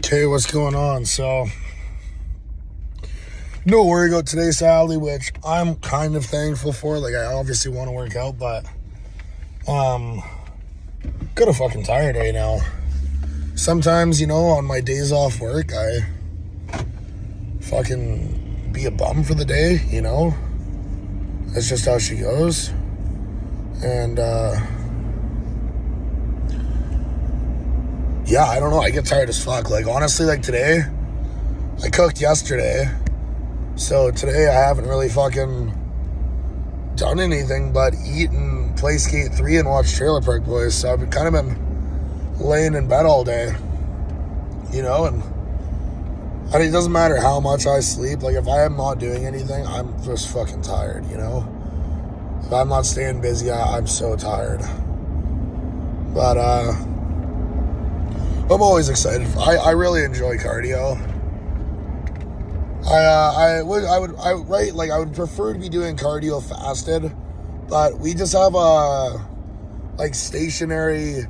Okay, what's going on? So, no workout today, sadly, which I'm kind of thankful for. Like, I obviously want to work out, but kind of fucking tired right now. Sometimes, on my days off work, I fucking be a bum for the day. That's just how she goes. And yeah, I don't know. I get tired as fuck. Like, honestly, like today, I cooked yesterday. So today I haven't really fucking done anything but eat and play Skate 3 and watch Trailer Park Boys. So I've kind of been laying in bed all day, and it doesn't matter how much I sleep. Like, if I am not doing anything, I'm just fucking tired, If I'm not staying busy, I'm so tired. But, I'm always excited. I really enjoy cardio. I would prefer to be doing cardio fasted, but we just have a stationary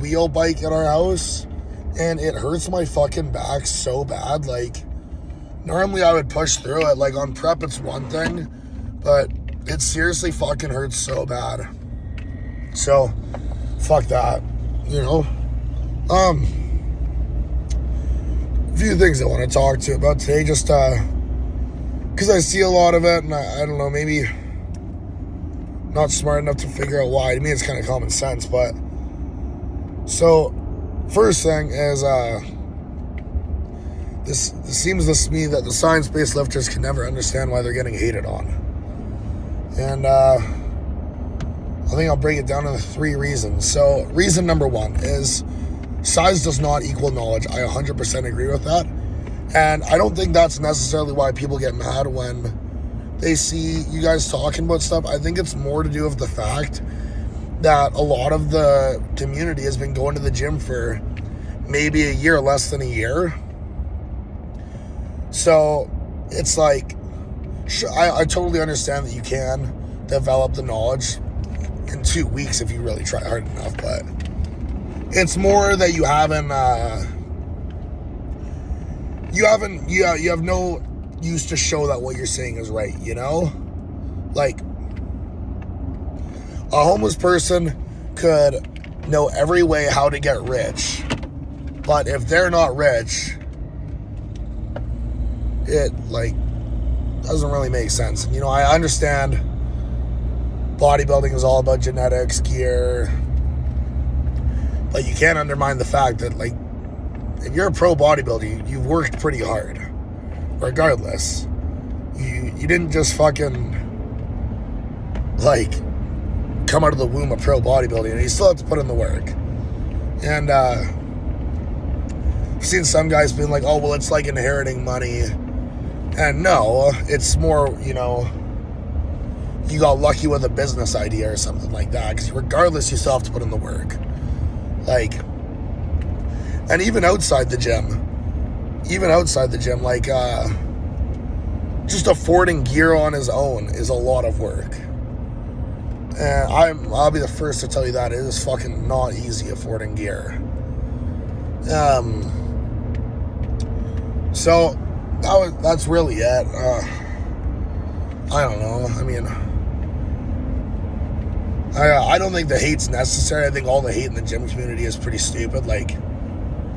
wheel bike at our house, and it hurts my fucking back so bad. Like, normally I would push through it. Like, on prep it's one thing, but it seriously fucking hurts so bad. So, fuck that, A few things I want to talk to you about today, just because I see a lot of it, and I don't know, maybe not smart enough to figure out why. To me, it's kind of common sense, but so first thing is this seems to me that the science-based lifters can never understand why they're getting hated on, and I think I'll break it down into 3 reasons. So reason number 1 is size does not equal knowledge. I 100% agree with that. And I don't think that's necessarily why people get mad when they see you guys talking about stuff. I think it's more to do with the fact that a lot of the community has been going to the gym for maybe a year, less than a year. So it's like, I totally understand that you can develop the knowledge in 2 weeks if you really try hard enough, but it's more that you have no use to show that what you're saying is right, Like, a homeless person could know every way how to get rich, but if they're not rich, it, doesn't really make sense. I understand bodybuilding is all about genetics, gear, but you can't undermine the fact that, if you're a pro bodybuilder, you've worked pretty hard. Regardless. You didn't just fucking, come out of the womb of pro bodybuilding. And you still have to put in the work. And, I've seen some guys being like, oh, well, it's like inheriting money. And no, it's more, you got lucky with a business idea or something like that. Because regardless, you still have to put in the work. And even outside the gym, just affording gear on his own is a lot of work. And I'll be the first to tell you that it is fucking not easy affording gear. So that's really it. I don't know. I mean, I don't think the hate's necessary. I think all the hate in the gym community is pretty stupid,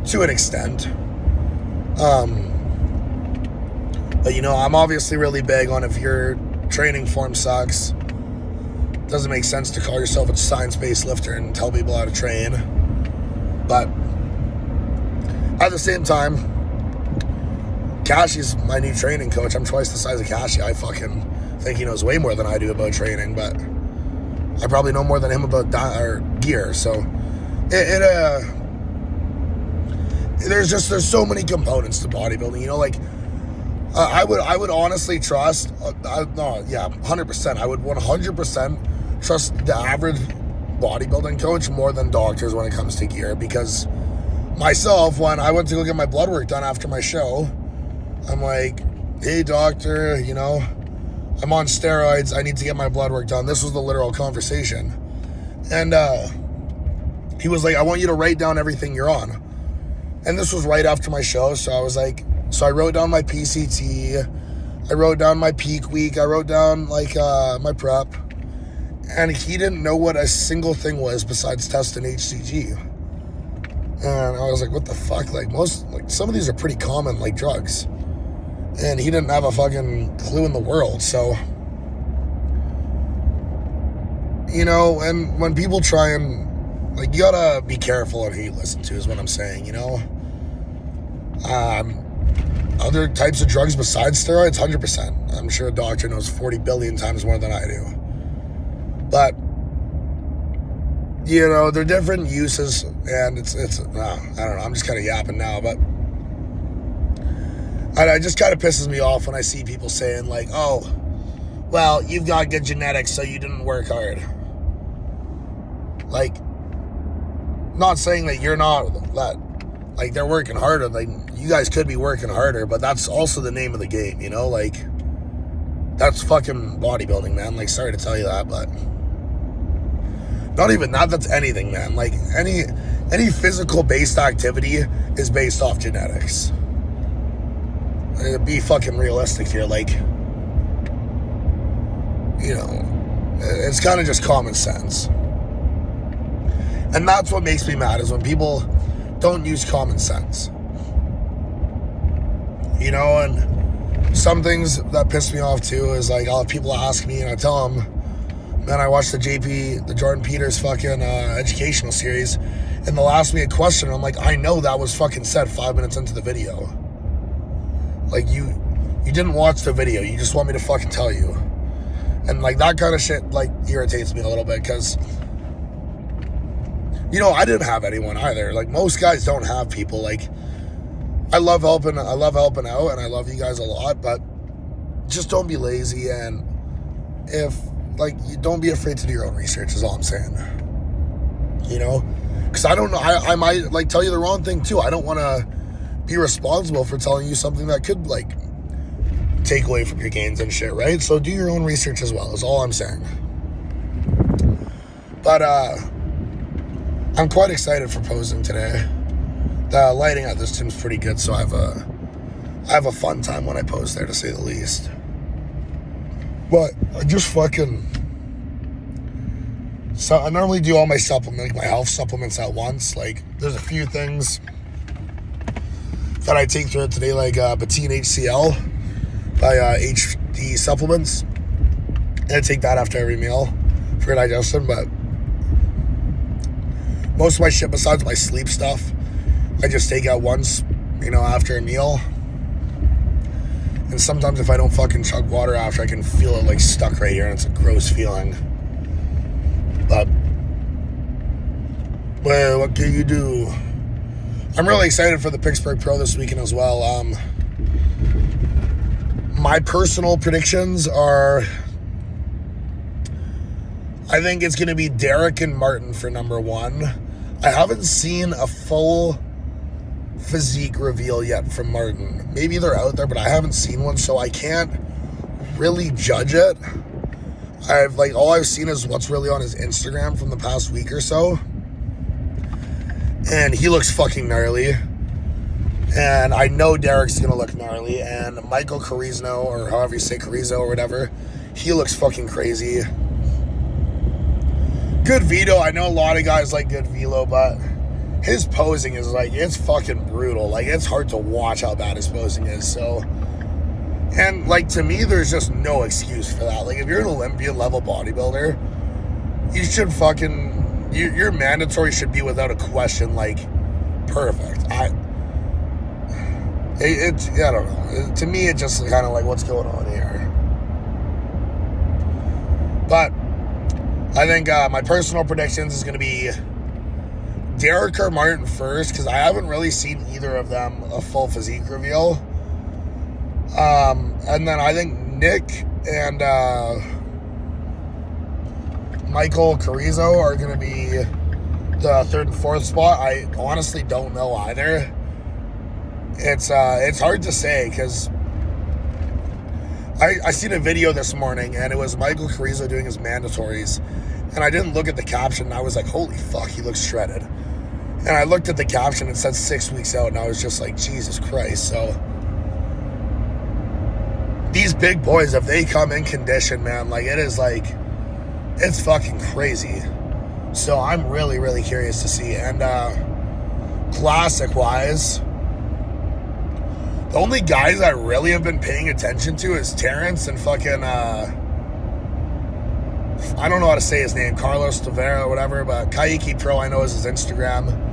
to an extent. But I'm obviously really big on, if your training form sucks, it doesn't make sense to call yourself a science-based lifter and tell people how to train. But at the same time, Cashy's my new training coach. I'm twice the size of Cashy. I fucking think he knows way more than I do about training, but I probably know more than him about gear. So there's so many components to bodybuilding. I would honestly trust. 100%. I would 100% trust the average bodybuilding coach more than doctors when it comes to gear. Because myself, when I went to go get my blood work done after my show, I'm like, hey doctor, I'm on steroids. I need to get my blood work done. This was the literal conversation. And he was like, I want you to write down everything you're on. And this was right after my show, so I was like, so I wrote down my PCT, I wrote down my peak week, I wrote down like my prep, and he didn't know what a single thing was besides testing HCG. And I was like, what the fuck? Like some of these are pretty common, like drugs. And he didn't have a fucking clue in the world. So, you know, and when people try and, like, you gotta be careful on who you listen to is what I'm saying, you know? Other types of drugs besides steroids, 100%. I'm sure a doctor knows 40 billion times more than I do. But, you know, they're different uses, and it's I don't know, I'm just kind of yapping now, but it just kind of pisses me off when I see people saying, like, oh, well, you've got good genetics, so you didn't work hard. Like, not saying that you're not, that, like, they're working harder, like, you guys could be working harder, but that's also the name of the game, you know, like, that's fucking bodybuilding, man, like, sorry to tell you that, but not even that, that's anything, man, like, any physical-based activity is based off genetics. Be fucking realistic here, like, you know, it's kind of just common sense. And that's what makes me mad, is when people don't use common sense. You know, and some things that piss me off too is, like, I'll have people ask me and I tell them, man, I watched the Jordan Peters fucking educational series, and they'll ask me a question and I'm like, I know that was fucking said 5 minutes into the video. Like, you didn't watch the video, you just want me to fucking tell you. And, like, that kind of shit, like, irritates me a little bit, because, you know, I didn't have anyone either. Like, most guys don't have people. Like, I love helping out, and I love you guys a lot, but just don't be lazy, and if, like, you don't be afraid to do your own research is all I'm saying. You know? Because I don't know, I might, like, tell you the wrong thing, too. I don't want to be responsible for telling you something that could, like, take away from your gains and shit, right? So do your own research as well, is all I'm saying. But, I'm quite excited for posing today. The lighting at this gym's pretty good, so I have a fun time when I pose there, to say the least. But I just fucking, so I normally do all my supplements, like my health supplements at once. Like, there's a few things that I take throughout today, like Betaine HCl by HD Supplements, and I take that after every meal for digestion. But most of my shit, besides my sleep stuff, I just take out once, you know, after a meal. And sometimes if I don't fucking chug water after, I can feel it, like, stuck right here, and it's a gross feeling. But, well, what can you do? I'm really excited for the Pittsburgh Pro this weekend as well. My personal predictions are, I think it's going to be Derek and Martin for number one. I haven't seen a full physique reveal yet from Martin. Maybe they're out there, but I haven't seen one, so I can't really judge it. All I've seen is what's really on his Instagram from the past week or so. And he looks fucking gnarly. And I know Derek's gonna look gnarly. And Michael Carrizno, or however you say Carrizo or whatever, he looks fucking crazy. Good Vito. I know a lot of guys like Good Velo, but his posing is, like, it's fucking brutal. Like, it's hard to watch how bad his posing is. So, and, like, to me, there's just no excuse for that. Like, if you're an Olympian level bodybuilder, you should fucking, your mandatory should be without a question, like, perfect. I don't know. To me, it's just kind of like, what's going on here? But I think my personal predictions is going to be Derek or Martin first, because I haven't really seen either of them a full physique reveal. And then I think Nick and Michael Carrizo are going to be the third and fourth spot. I honestly don't know either. It's hard to say, because I seen a video this morning, and it was Michael Carrizo doing his mandatories, and I didn't look at the caption, and I was like, holy fuck, he looks shredded. And I looked at the caption, it said 6 weeks out, and I was just like, Jesus Christ. So these big boys, if they come in condition, man, like it is like, it's fucking crazy. So I'm really, really curious to see. And classic wise, the only guys I really have been paying attention to is Terrence and fucking I don't know how to say his name, Carlos Tavera or whatever, but Kaiki Pro I know is his Instagram.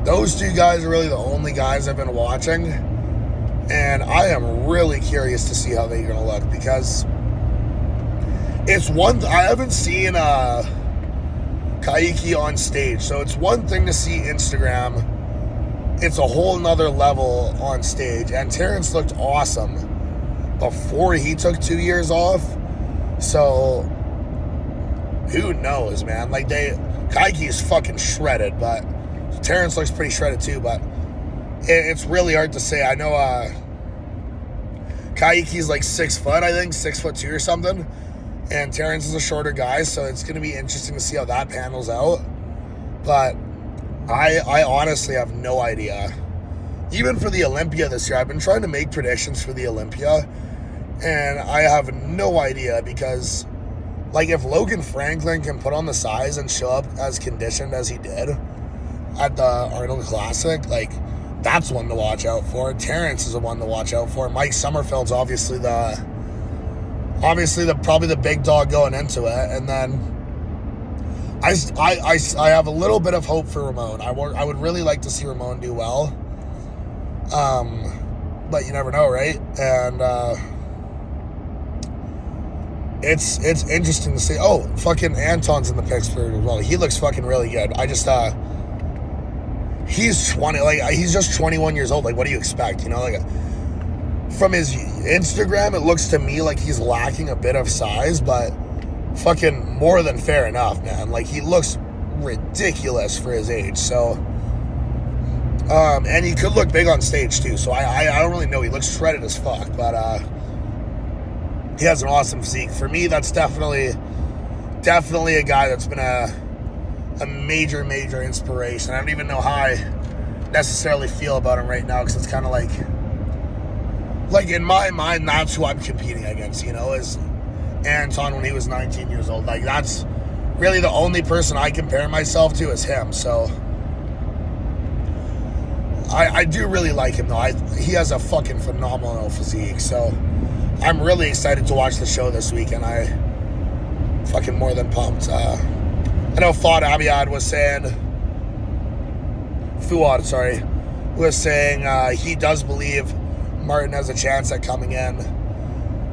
Those two guys are really the only guys I've been watching, and I am really curious to see how they're gonna look, because it's one I haven't seen Kaiki on stage, so it's one thing to see Instagram, it's a whole nother level on stage. And Terrence looked awesome before he took 2 years off, so who knows, man. Like Kaiki is fucking shredded, but Terrence looks pretty shredded too, but it's really hard to say. I know Kaiki's like 6 foot, I think, 6'2" or something. And Terrence is a shorter guy, so it's going to be interesting to see how that panels out. But I honestly have no idea. Even for the Olympia this year, I've been trying to make predictions for the Olympia, and I have no idea, because like if Logan Franklin can put on the size and show up as conditioned as he did at the Arnold Classic, like that's one to watch out for. Terrence is the one to watch out for. Mike Sommerfeld's obviously probably the big dog going into it. And then I have a little bit of hope for Ramon. I would really like to see Ramon do well. But you never know, right? And it's interesting to see. Oh, fucking Anton's in the Pittsburgh as well. He looks fucking really good. I just he's 20, like he's just 21 years old. Like, what do you expect? You know, like from his Instagram, it looks to me like he's lacking a bit of size, but fucking more than fair enough, man. Like, he looks ridiculous for his age. So, and he could look big on stage too. So I don't really know. He looks shredded as fuck, but he has an awesome physique. For me, that's definitely a guy that's been a major inspiration. I don't even know how I necessarily feel about him right now, because it's kind of like in my mind, that's who I'm competing against, you know, is Anton when he was 19 years old. Like, that's really the only person I compare myself to is him. So I do really like him, though. He has a fucking phenomenal physique. So I'm really excited to watch the show this weekend. I fucking more than pumped. I know Fuad Abiad was saying he does believe Martin has a chance at coming in.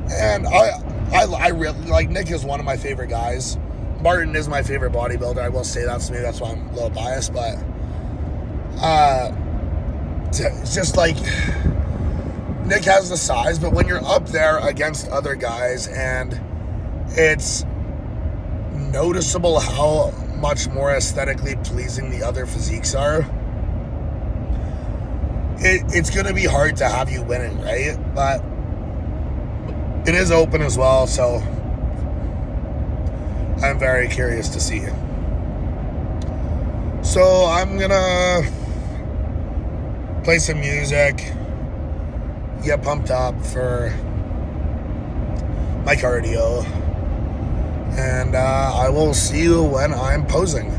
And I really, like, Nick is one of my favorite guys. Martin is my favorite bodybuilder, I will say that. So maybe that's why I'm a little biased, but it's just like Nick has the size, but when you're up there against other guys, and it's noticeable how much more aesthetically pleasing the other physiques are, it's going to be hard to have you winning, right? But it is open as well, so I'm very curious to see. So I'm going to play some music, get pumped up for my cardio, and I will see you when I'm posing.